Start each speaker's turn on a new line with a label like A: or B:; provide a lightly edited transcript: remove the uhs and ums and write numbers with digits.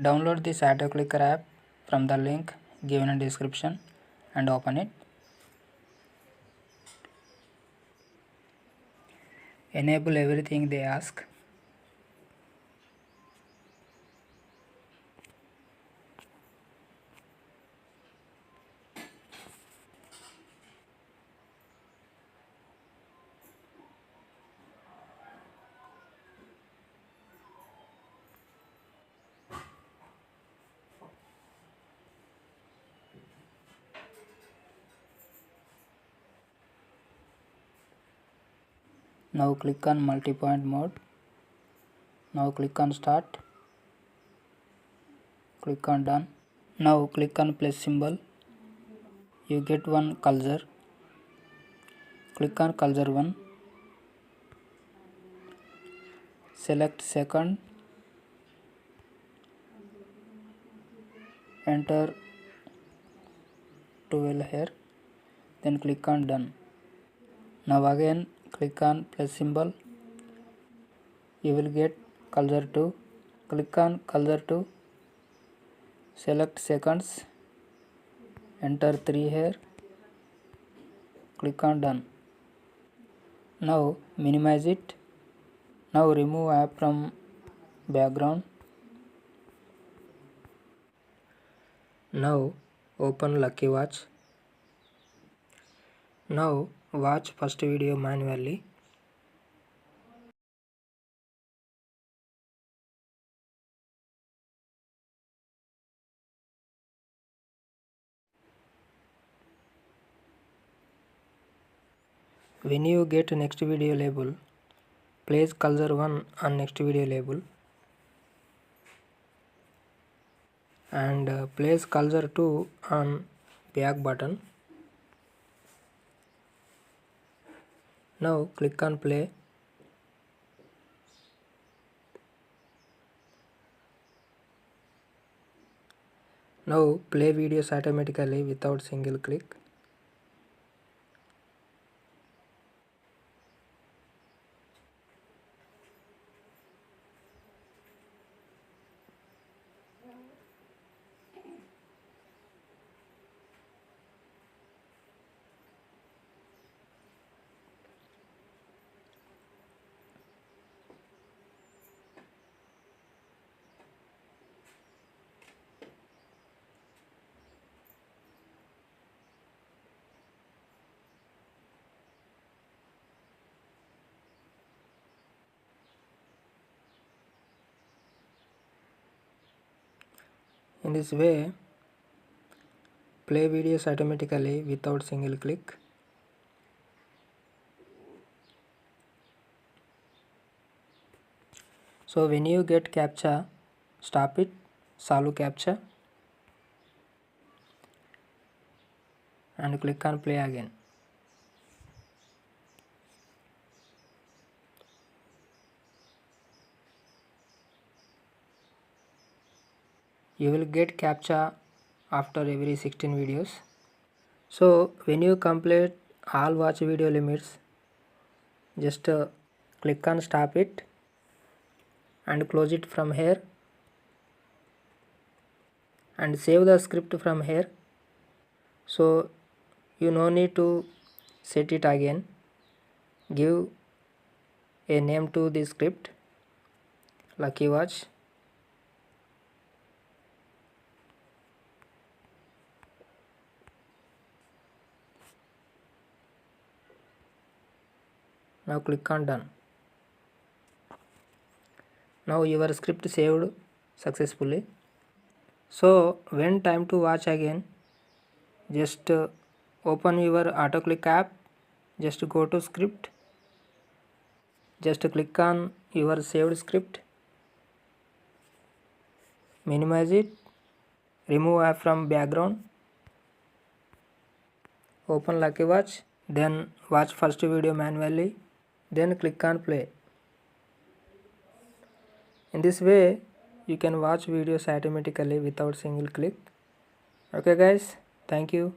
A: Download this AutoClicker app from the link given in description and open it. Enable everything they ask. Now click on multi-point mode. Now click on start. Click on done. Now click on plus symbol. You get one cursor. Click on cursor 1. Select second. Enter 12 here. Then click on done. Now again click on plus symbol. You will get cursor 2. Click on cursor 2. Select seconds. Enter 3 here. Click on done. Now minimize it. Now remove app from background. Now open Lucky Watch. Now watch first video manually. When you get next video label, place cursor 1 on next video label and place cursor 2 on back button. Now click on play. Now play videos automatically without single click. In this way, play videos automatically without single click. So when you get CAPTCHA, stop it, solve CAPTCHA and click on play again. You will get CAPTCHA after every 16 videos. So when you complete all watch video limits, just click on stop it and close it from here and save the script from here. So you no need to set it again. Give a name to the script, Lucky Watch. Now click on done. Now your script saved successfully. So when time to watch again, just open your AutoClick app, just go to script, just click on your saved script, minimize it, remove app from background, open Lucky Watch, then watch first video manually, then click on play. In this way you can watch videos automatically without single click. Okay guys, thank you.